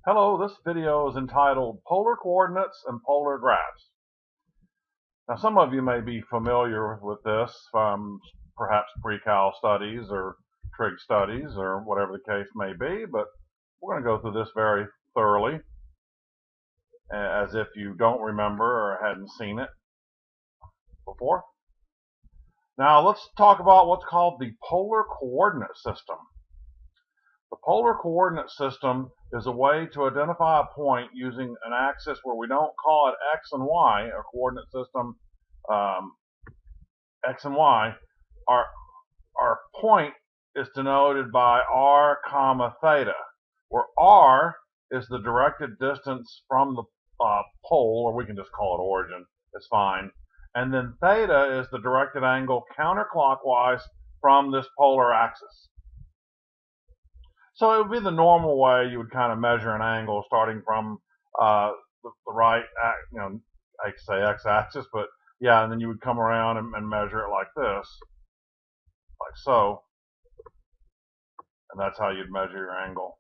Hello, this video is entitled Polar Coordinates and Polar Graphs. Now, some of you may be familiar with this from perhaps pre-cal studies or trig studies or whatever the case may be, but we're going to go through this very thoroughly as if you don't remember or hadn't seen it before. Now, let's talk about what's called the polar coordinate system. The polar coordinate system is a way to identify a point using an axis where we don't call it x and y, a coordinate system x and y. Our point is denoted by r comma theta, where r is the directed distance from the pole, or we can just call it origin, it's fine. And then theta is the directed angle counterclockwise from this polar axis. So it would be the normal way you would kind of measure an angle starting from the right, I could say x-axis, but yeah, and then you would come around and measure it like this, like so, and that's how you'd measure your angle.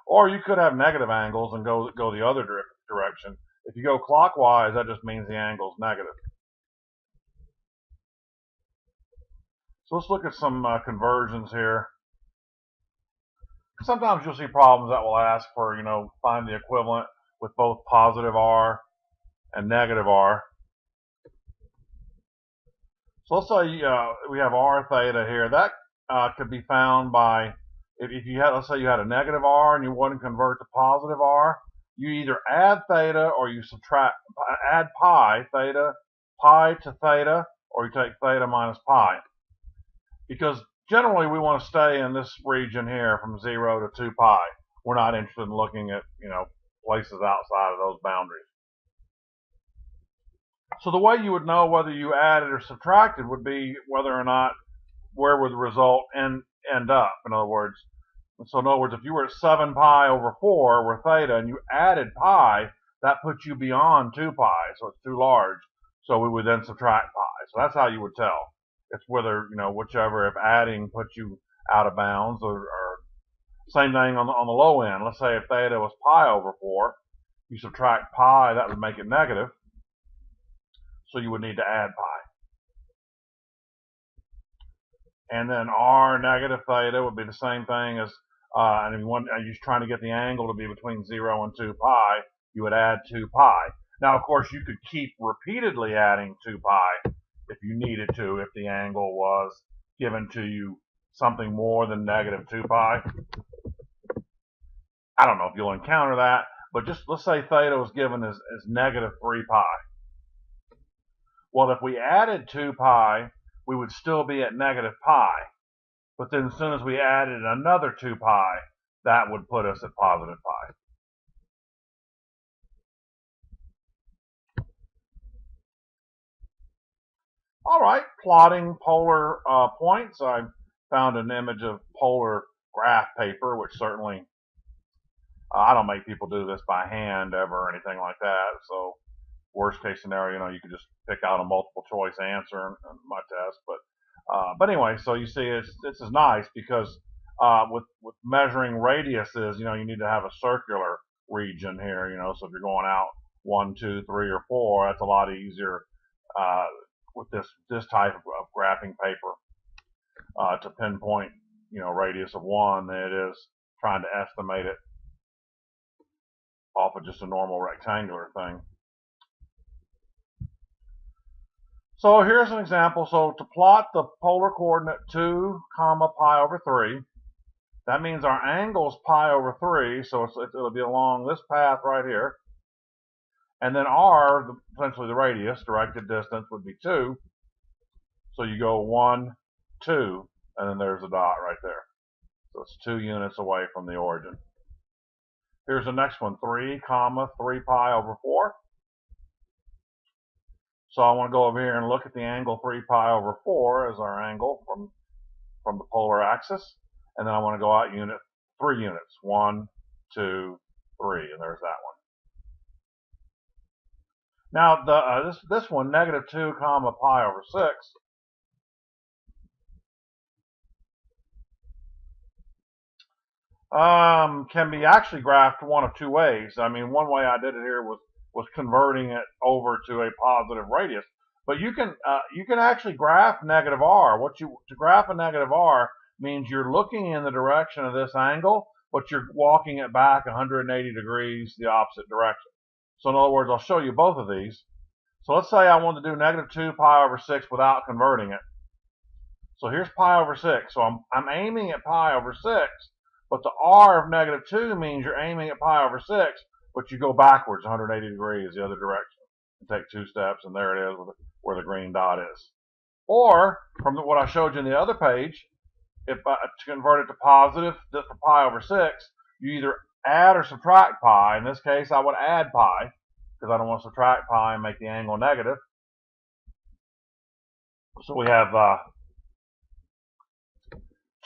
Or you could have negative angles and go the other direction. If you go clockwise, that just means the angle's negative. So let's look at some conversions here. Sometimes you'll see problems that will ask for, find the equivalent with both positive r and negative r. So let's say we have r theta here. That could be found by, if you had, let's say you had a negative r and you want to convert to positive r, you either add theta or you add pi, pi to theta, or you take theta minus pi. Because generally, we want to stay in this region here from 0 to 2 pi. We're not interested in looking at, places outside of those boundaries. So the way you would know whether you added or subtracted would be whether or not, where would the result end up? In other words, if you were at 7 pi over 4 with theta and you added pi, that puts you beyond 2 pi, so it's too large. So we would then subtract pi. So that's how you would tell. It's whether, whichever, if adding puts you out of bounds, or same thing on the low end. Let's say if theta was pi over 4, you subtract pi, that would make it negative. So you would need to add pi. And then r negative theta would be the same thing as, and if you're trying to get the angle to be between 0 and 2 pi, you would add 2 pi. Now, of course, you could keep repeatedly adding 2 pi if you needed to, if the angle was given to you something more than negative 2 pi. I don't know if you'll encounter that, but just let's say theta was given as negative 3 pi. Well, if we added 2 pi, we would still be at negative pi. But then as soon as we added another 2 pi, that would put us at positive pi. All right, plotting polar points. I found an image of polar graph paper, which certainly, I don't make people do this by hand ever or anything like that. So worst case scenario, you could just pick out a multiple choice answer in my test. But anyway, so you see this is nice because with measuring radiuses, you need to have a circular region here, so if you're going out 1, 2, 3, or 4, that's a lot easier with this type of graphing paper to pinpoint, radius of 1 than it is trying to estimate it off of just a normal rectangular thing. So here's an example. So to plot the polar coordinate 2 comma pi over 3, that means our angle is pi over 3, so it'll be along this path right here. And then r, essentially the radius, directed distance, would be 2. So you go 1, 2, and then there's a dot right there. So it's 2 units away from the origin. Here's the next one, 3 comma 3 pi over 4. So I want to go over here and look at the angle 3 pi over 4 as our angle from the polar axis. And then I want to go out 3 units. 1, 2, 3, and there's that one. Now this one, negative 2 comma pi over 6. Can be actually graphed one of two ways. I mean, one way I did it here was converting it over to a positive radius. But you can actually graph negative r. To graph a negative r means you're looking in the direction of this angle, but you're walking it back 180 degrees the opposite direction. So in other words, I'll show you both of these. So let's say I want to do negative 2 pi over 6 without converting it. So here's pi over 6. So I'm aiming at pi over 6, but the r of negative 2 means you're aiming at pi over 6, but you go backwards 180 degrees the other direction. And take 2 steps, and there it is where the green dot is. Or, from what I showed you in the other page, if to convert it to positive for pi over 6, you either add or subtract pi. In this case, I would add pi, because I don't want to subtract pi and make the angle negative. So we have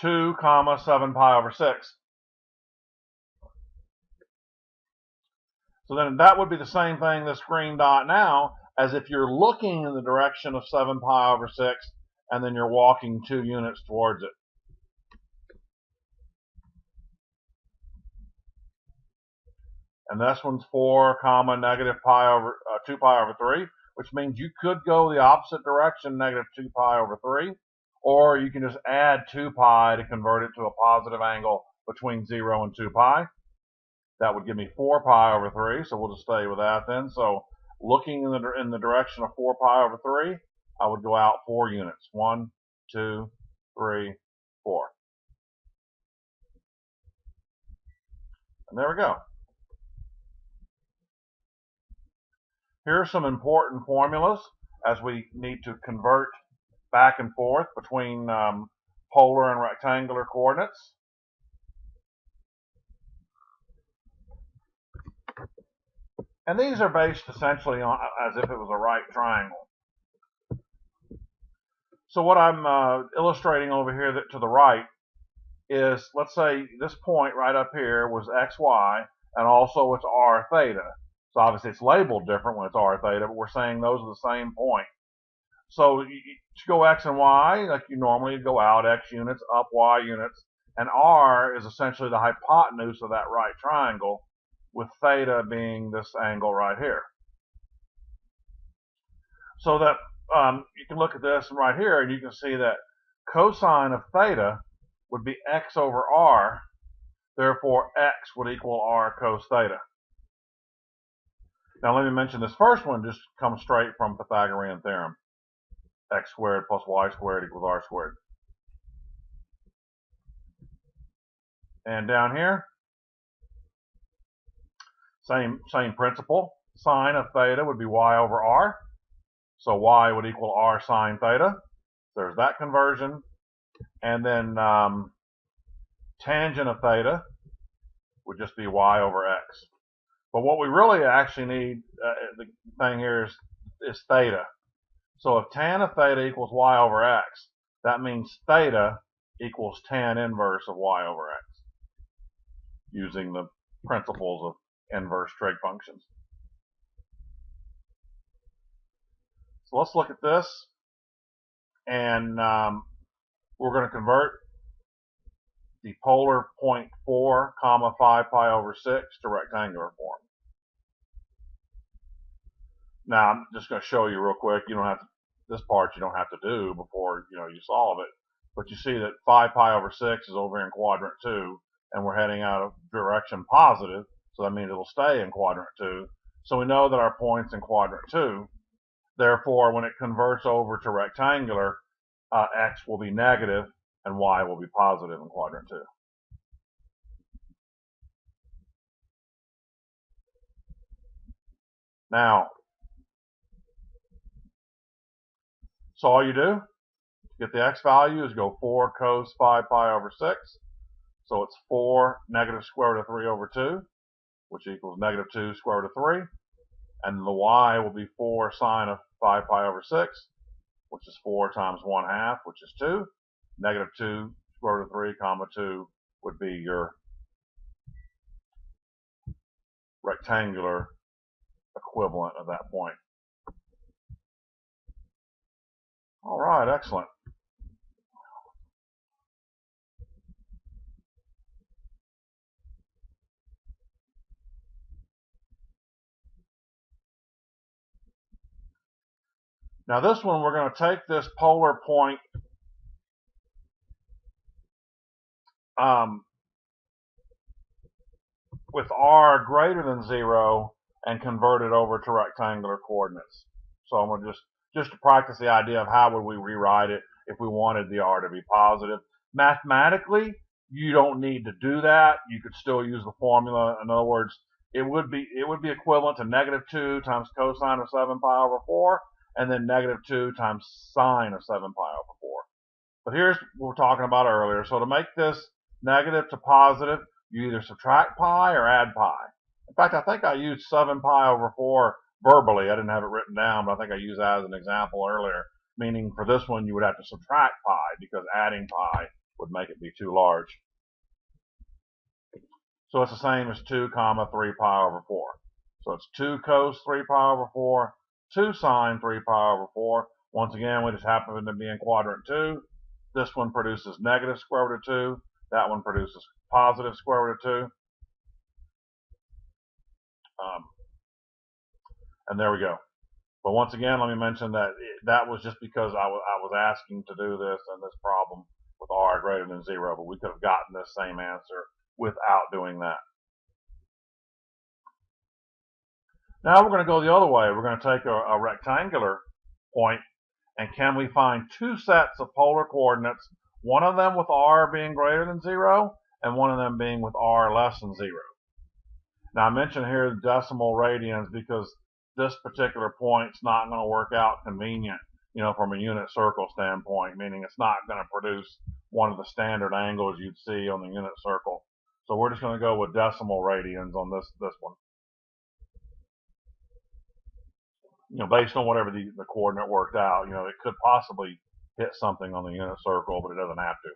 2 comma 7 pi over 6. So then that would be the same thing, this green dot now, as if you're looking in the direction of 7 pi over 6, and then you're walking 2 units towards it. And this one's 4 comma negative pi over 2 pi over 3, which means you could go the opposite direction, negative 2 pi over 3, or you can just add 2 pi to convert it to a positive angle between 0 and 2 pi. That would give me 4 pi over 3, so we'll just stay with that then. So looking in the direction of 4 pi over 3, I would go out 4 units. 1, 2, 3, 4. And there we go. Here are some important formulas as we need to convert back and forth between polar and rectangular coordinates. And these are based essentially on as if it was a right triangle. So what I'm illustrating over here to the right is, let's say this point right up here was xy, and also it's r theta. So obviously it's labeled different when it's r theta, but we're saying those are the same point. So you go x and y like you normally go out, x units, up y units, and r is essentially the hypotenuse of that right triangle, with theta being this angle right here. So that you can look at this right here, and you can see that cosine of theta would be x over r, therefore x would equal r cos theta. Now let me mention this first one just comes straight from Pythagorean theorem. X squared plus y squared equals r squared. And down here, same principle. Sine of theta would be y over r. So y would equal r sine theta. There's that conversion. And then tangent of theta would just be y over x. But what we really actually need, the thing here is theta. So if tan of theta equals y over x, that means theta equals tan inverse of y over x, using the principles of inverse trig functions. So let's look at this, and we're going to convert the polar point 4 comma 5 pi over 6 to rectangular form. Now I'm just going to show you real quick. You don't have to, this part you don't have to do before you solve it. But you see that 5 pi over 6 is over in quadrant 2, and we're heading out of direction positive, so that means it'll stay in quadrant 2. So we know that our point's in quadrant 2. Therefore, when it converts over to rectangular, x will be negative and y will be positive in quadrant 2. Now, so all you do to get the x value is go 4 cos 5 pi over 6. So it's 4 negative square root of 3 over 2, which equals negative 2 square root of 3. And the y will be 4 sine of 5 pi over 6, which is 4 times 1/2, which is 2. Negative 2 square root of 3 comma 2 would be your rectangular equivalent of that point. All right, excellent. Now this one, we're going to take this polar point with r greater than 0 and convert it over to rectangular coordinates. So I'm going to just to practice the idea of how would we rewrite it if we wanted the r to be positive. Mathematically, you don't need to do that. You could still use the formula. In other words, it would be equivalent to -2 times cosine of 7 pi over 4, and then -2 times sine of 7 pi over 4. But here's what we're talking about earlier. So to make this negative to positive, you either subtract pi or add pi. In fact, I think I used 7 pi over 4 verbally. I didn't have it written down, but I think I used that as an example earlier, meaning for this one you would have to subtract pi because adding pi would make it be too large. So it's the same as 2 comma 3 pi over 4. So it's 2 cos 3 pi over 4, 2 sine 3 pi over 4. Once again, we just happen to be in quadrant 2. This one produces negative square root of 2. That one produces positive square root of 2. And there we go. But once again, let me mention that that was just because I was asking to do this in this problem with r greater than 0. But we could have gotten this same answer without doing that. Now we're going to go the other way. We're going to take a rectangular point, and can we find two sets of polar coordinates, one of them with r being greater than 0 and one of them being with r less than 0. Now I mentioned here decimal radians because this particular point's not going to work out convenient, from a unit circle standpoint, meaning it's not going to produce one of the standard angles you'd see on the unit circle. So we're just going to go with decimal radians on this one. Based on whatever the coordinate worked out, it could possibly hit something on the unit circle, but it doesn't have to.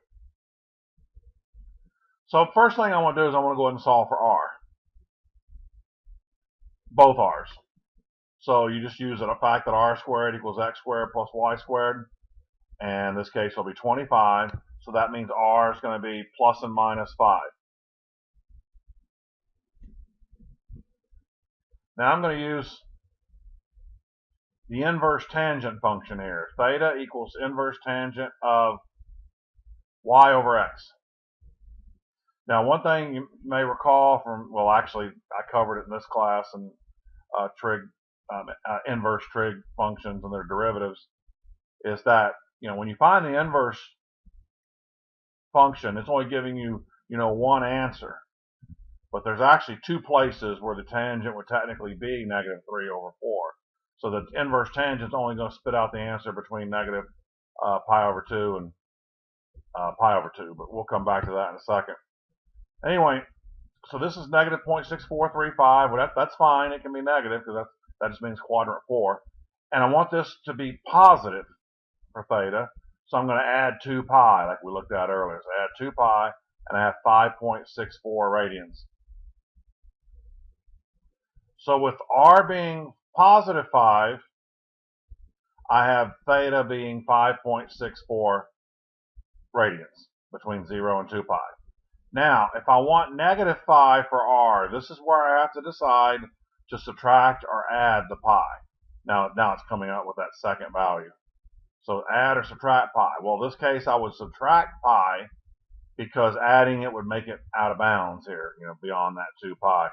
So first thing I want to do is I want to go ahead and solve for r. Both r's. So you just use the fact that r squared equals x squared plus y squared. And in this case, it'll be 25. So that means r is going to be plus and minus 5. Now I'm going to use the inverse tangent function here. Theta equals inverse tangent of y over x. Now, one thing you may recall from, well, actually, I covered it in this class and inverse trig functions and their derivatives, is that, when you find the inverse function, it's only giving you, one answer. But there's actually two places where the tangent would technically be -3 over 4. So the inverse tangent is only going to spit out the answer between negative pi over 2 and pi over 2. But we'll come back to that in a second. Anyway, so this is negative 0.6435. Well, that's fine. It can be negative because that just means quadrant 4. And I want this to be positive for theta. So I'm going to add 2 pi like we looked at earlier. So I add 2 pi and I have 5.64 radians. So with r being positive 5, I have theta being 5.64 radians between 0 and 2 pi. Now, if I want negative 5 for r, this is where I have to decide to subtract or add the pi. Now it's coming out with that second value. So add or subtract pi. Well, in this case, I would subtract pi because adding it would make it out of bounds here, beyond that 2 pi.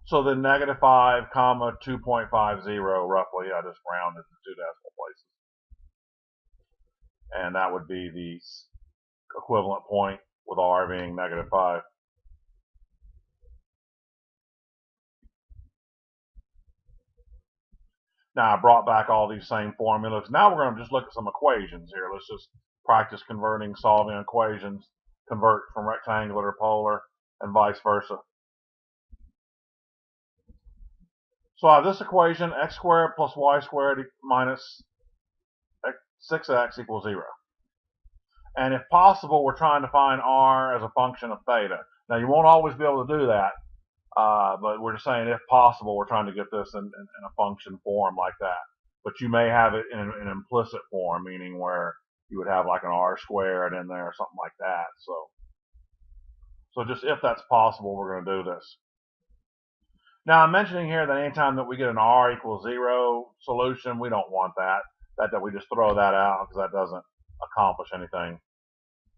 So then negative 5 comma 2.50 roughly. I just rounded to 2 decimal places. And that would be the equivalent point with r being negative 5. Now I brought back all these same formulas. Now we're going to just look at some equations here. Let's just practice solving equations, convert from rectangular to polar, and vice versa. So I have this equation, x squared plus y squared minus 6x equals 0. And if possible, we're trying to find r as a function of theta. Now, you won't always be able to do that, but we're just saying if possible, we're trying to get this in a function form like that. But you may have it in an implicit form, meaning where you would have like an r squared in there or something like that. So just if that's possible, we're going to do this. Now, I'm mentioning here that anytime that we get an r equals 0 solution, we don't want that. That we just throw that out because that doesn't accomplish anything.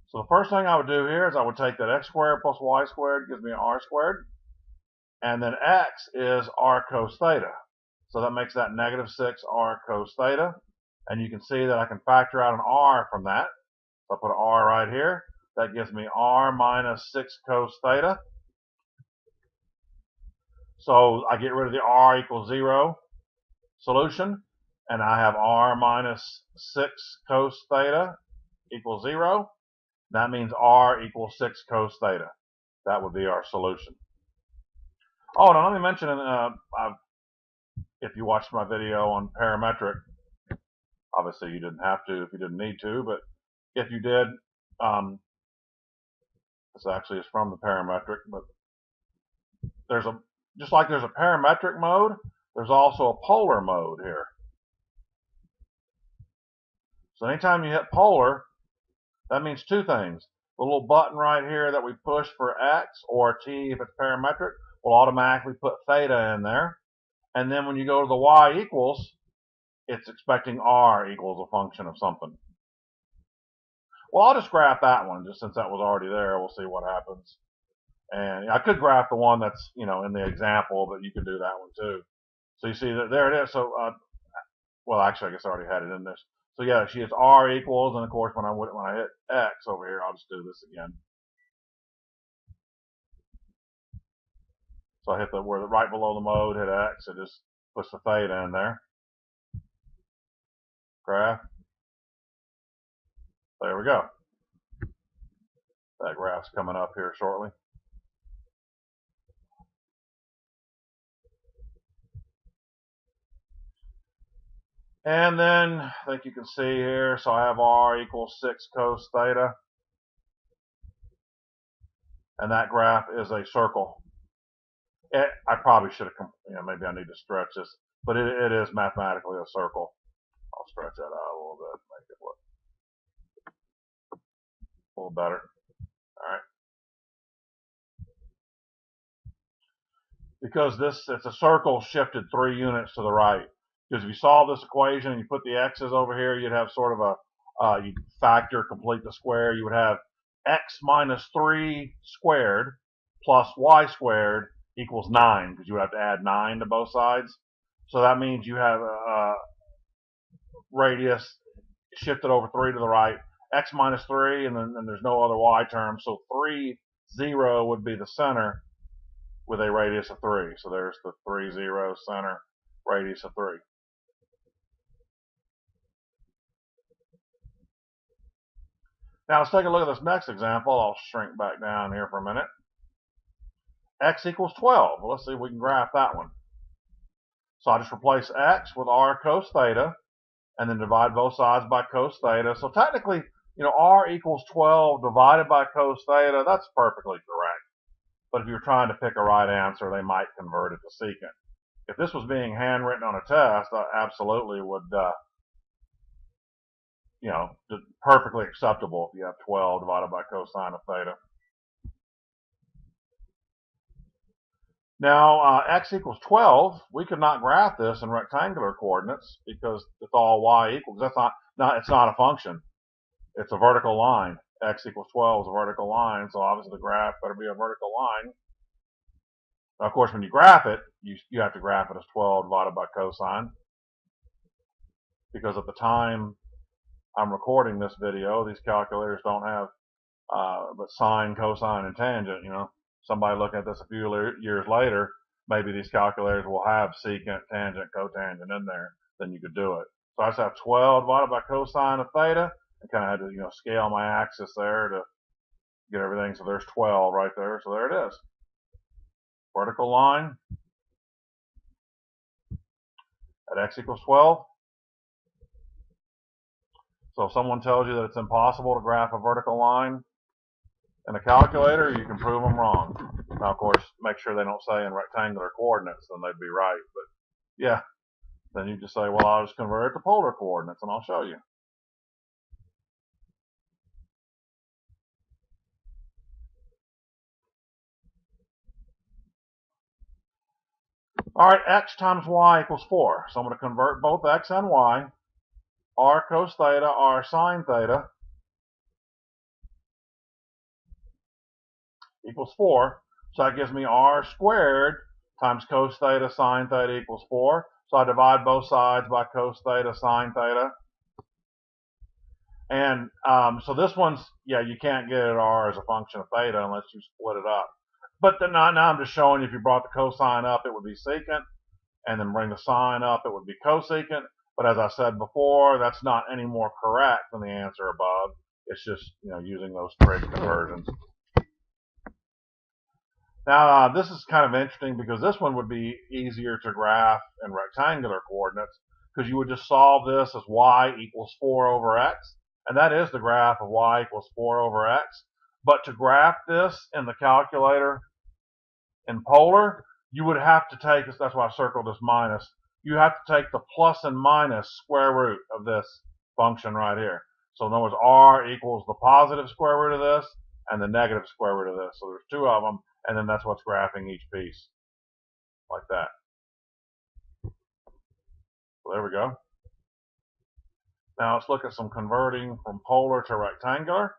So the first thing I would do here is I would take that x squared plus y squared gives me an r squared. And then x is r cos theta. So that makes that negative 6 r cos theta. And you can see that I can factor out an r from that. So I put an r right here. That gives me r minus 6 cos theta. So I get rid of the r equals 0 solution. And I have r minus 6 cos theta equals 0. That means r equals 6 cos theta. That would be our solution. Oh, now let me mention, if you watched my video on parametric, obviously you didn't have to if you didn't need to, but if you did, this actually is from the parametric, but just like there's a parametric mode, there's also a polar mode here. So anytime you hit polar, that means two things. The little button right here that we push for x, or t if it's parametric, will automatically put theta in there. And then when you go to the y equals, it's expecting r equals a function of something. Well, I'll just graph that one, just since that was already there. We'll see what happens. And I could graph the one that's, in the example, but you could do that one too. So you see that there it is. So, well, actually, I guess I already had it in this. So yeah, she has r equals, and of course, when I hit x over here, I'll just do this again. So I hit right below the mode, hit x, it just puts the theta in there. Graph. There we go. That graph's coming up here shortly. And then I think you can see here, so I have r equals 6 cos theta. And that graph is a circle. I probably should have, maybe I need to stretch this, but it is mathematically a circle. I'll stretch that out a little bit, make it look a little better. All right. Because it's a circle shifted 3 units to the right. Because if you solve this equation and you put the x's over here, you'd have sort of you factor, complete the square. You would have x minus 3 squared plus y squared equals 9, because you would have to add 9 to both sides. So that means you have a radius shifted over 3 to the right, x minus 3, and then there's no other y term. So 3, 0 would be the center with a radius of 3. So there's the 3, 0 center, radius of 3. Now let's take a look at this next example. I'll shrink back down here for a minute. X equals 12. Well, let's see if we can graph that one. So I just replace x with r cos theta, and then divide both sides by cos theta. So technically, r equals 12 divided by cos theta, that's perfectly correct. But if you're trying to pick a right answer, they might convert it to secant. If this was being handwritten on a test, I absolutely would, perfectly acceptable if you have 12 divided by cosine of theta. Now, x equals 12, we could not graph this in rectangular coordinates because it's all y equals. It's not a function. It's a vertical line. X equals 12 is a vertical line, so obviously the graph better be a vertical line. Now, of course, when you graph it, you have to graph it as 12 divided by cosine, because at the time I'm recording this video, these calculators don't have but sine, cosine, and tangent. Somebody looking at this a few years later, maybe these calculators will have secant, tangent, cotangent in there. Then you could do it. So I just have 12 divided by cosine of theta, and kind of had to scale my axis there to get everything. So there's 12 right there. So there it is. Vertical line at x equals 12. So if someone tells you that it's impossible to graph a vertical line in a calculator, you can prove them wrong. Now, of course, make sure they don't say in rectangular coordinates, then they'd be right. But yeah, then you just say, well, I'll just convert it to polar coordinates, and I'll show you. All right, x times y equals 4. So I'm going to convert both x and y. R cos theta, R sine theta equals 4. So that gives me r squared times cos theta sine theta equals 4. So I divide both sides by cos theta sine theta. And so this one's, yeah, you can't get at r as a function of theta unless you split it up. But then now I'm just showing you if you brought the cosine up, it would be secant. And then bring the sine up, it would be cosecant. But as I said before, that's not any more correct than the answer above. It's just, using those trig conversions. Now, this is kind of interesting because this one would be easier to graph in rectangular coordinates because you would just solve this as y equals 4 over x. And that is the graph of y equals 4 over x. But to graph this in the calculator in polar, you would have to take, that's why I circled this minus, you have to take the plus and minus square root of this function right here. So in other words, r equals the positive square root of this and the negative square root of this. So there's two of them, and then that's what's graphing each piece, like that. So there we go. Now let's look at some converting from polar to rectangular.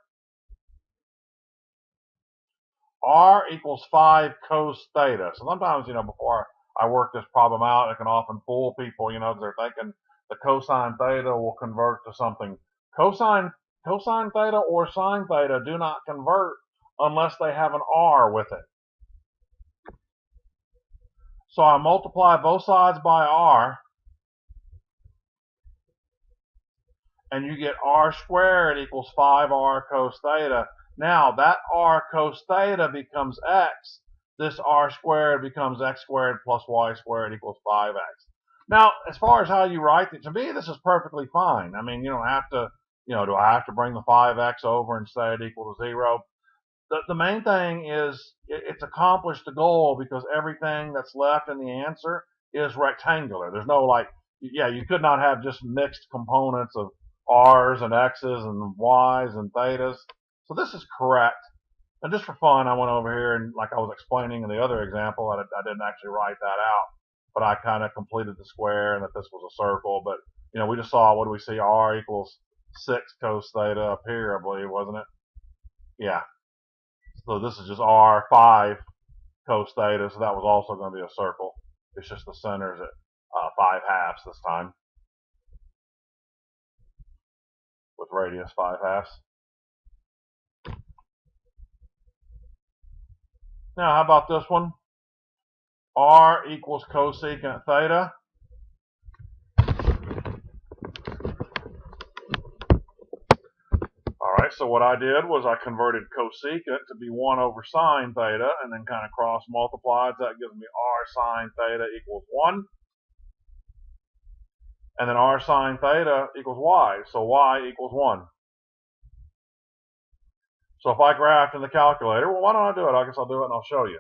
R equals 5 cos theta. So sometimes, before I work this problem out, it can often fool people, they're thinking the cosine theta will convert to something. Cosine theta or sine theta do not convert unless they have an r with it. So I multiply both sides by r, and you get r squared equals 5r cos theta. Now that r cos theta becomes x. This r squared becomes x squared plus y squared equals 5x. Now, as far as how you write it, to me, this is perfectly fine. I mean, you don't have to, do I have to bring the 5x over and say it equal to 0? The main thing is it's accomplished the goal because everything that's left in the answer is rectangular. There's no you could not have just mixed components of r's and x's and y's and thetas. So this is correct. And just for fun, I went over here and like I was explaining in the other example, I didn't actually write that out, but I kind of completed the square and that this was a circle. But, we just saw, what do we see? R equals 6 cos theta up here, I believe, wasn't it? Yeah. So this is just r 5 cos theta, so that was also going to be a circle. It's just the center's at 5 halves this time, with radius 5 halves. Now, how about this one? R equals cosecant theta. Alright, so what I did was I converted cosecant to be 1 over sine theta and then kind of cross multiplied. That gives me r sine theta equals 1. And then r sine theta equals y, so y equals 1. So if I graphed in the calculator, well, why don't I do it? I guess I'll do it and I'll show you.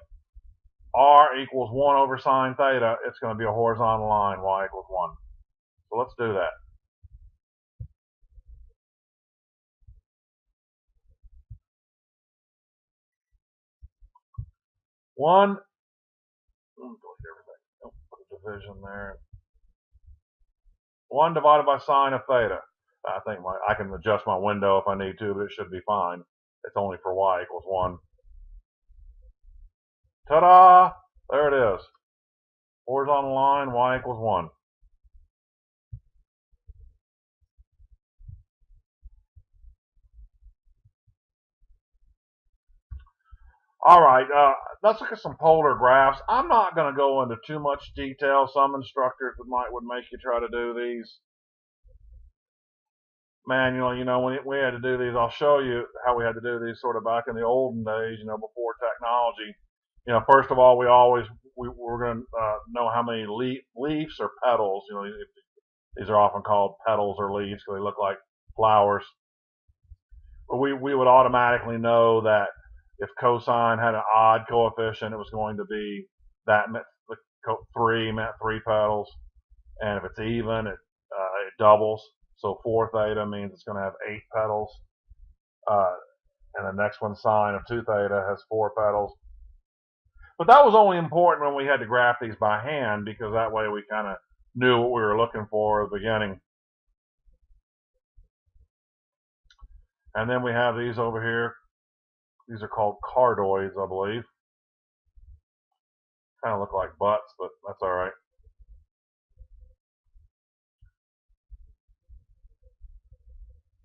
R equals 1 over sine theta, it's going to be a horizontal line, y equals 1. So let's do that. Delete everything. Put a division there. 1 divided by sine of theta. I think I can adjust my window if I need to, but it should be fine. It's only for y equals 1. Ta-da! There it is. Horizontal line, y equals 1. All right, let's look at some polar graphs. I'm not going to go into too much detail. Some instructors would make you try to do these manually. When we had to do these, I'll show you how we had to do these sort of back in the olden days, before technology. First of all, we're going to know how many leaves or petals. These are often called petals or leaves because they look like flowers. But we would automatically know that if cosine had an odd coefficient, it was going to be that 3 meant 3 petals, and if it's even, it doubles. So 4 theta means it's going to have 8 petals, and the next one, sine of 2 theta, has 4 petals. But that was only important when we had to graph these by hand, because that way we kind of knew what we were looking for at the beginning. And then we have these over here. These are called Cartoys, I believe. Kind of look like butts, but that's all right.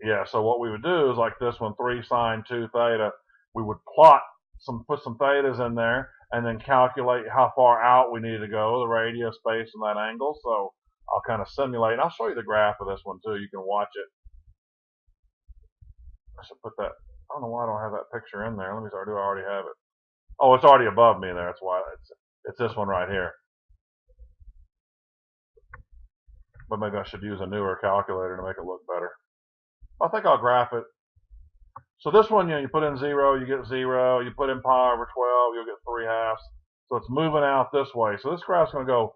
Yeah, so what we would do is like this one, 3 sine 2 theta. We would put some thetas in there, and then calculate how far out we need to go, the radius based on that angle. So I'll kind of simulate, and I'll show you the graph of this one too. You can watch it. I should put that. I don't know why I don't have that picture in there. Let me start. Do I already have it? Oh, it's already above me there. That's why it's this one right here. But maybe I should use a newer calculator to make it look better. I think I'll graph it. So this one, you put in 0, you get 0. You put in pi over 12, you'll get 3/2. So it's moving out this way. So this graph's going to go.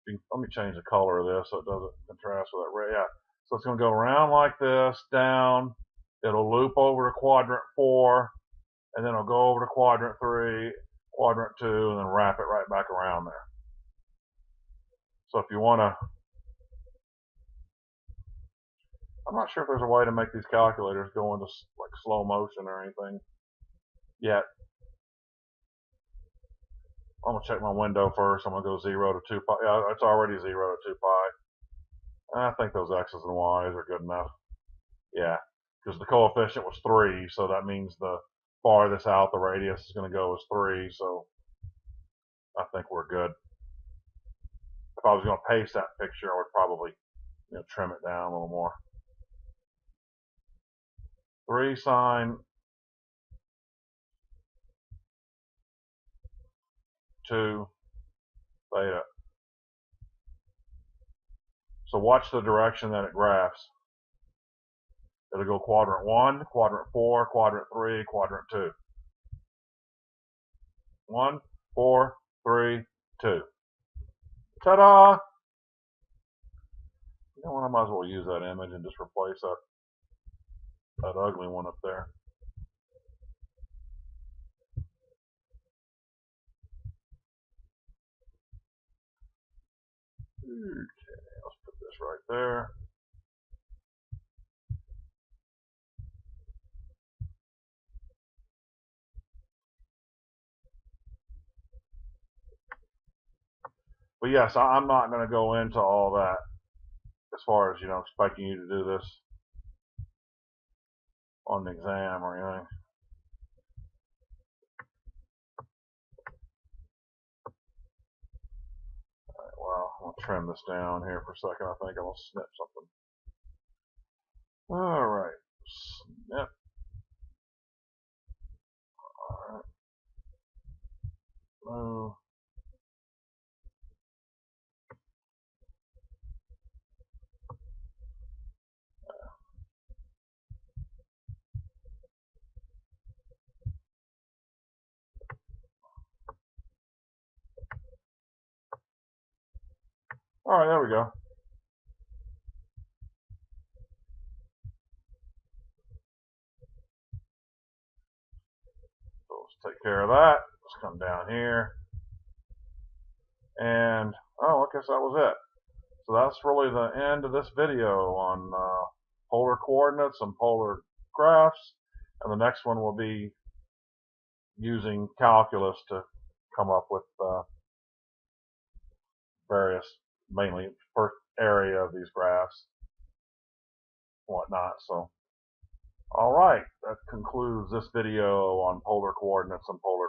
Let me change the color of this so it doesn't contrast with that red. Yeah. So it's going to go around like this, down. It'll loop over to quadrant 4, and then it'll go over to quadrant 3, quadrant 2, and then wrap it right back around there. So if you want to, I'm not sure if there's a way to make these calculators go into like slow motion or anything yet. I'm going to check my window first. I'm going to go 0 to 2 pi. Yeah, it's already 0 to 2 pi. I think those x's and y's are good enough. Yeah, because the coefficient was 3, so that means the farthest out the radius is going to go is 3, so I think we're good. If I was going to paste that picture, I would probably trim it down a little more. 3 sine 2 theta. So watch the direction that it graphs. It'll go quadrant 1, quadrant 4, quadrant 3, quadrant 2. 1, 4, 3, 2. Ta-da! You know what? I might as well use that image and just replace that ugly one up there. Okay, let's put this right there. But yes, I'm not going to go into all that as far as, expecting you to do this on the exam or anything. All right, well, I'm going to trim this down here for a second. I think I'm going to snip something. All right, snip. All right, move. All right, there we go. So let's take care of that. Let's come down here. And, oh, I guess that was it. So that's really the end of this video on polar coordinates and polar graphs. And the next one will be using calculus to come up with various, mainly first area of these graphs, whatnot. So, all right, that concludes this video on polar coordinates and polar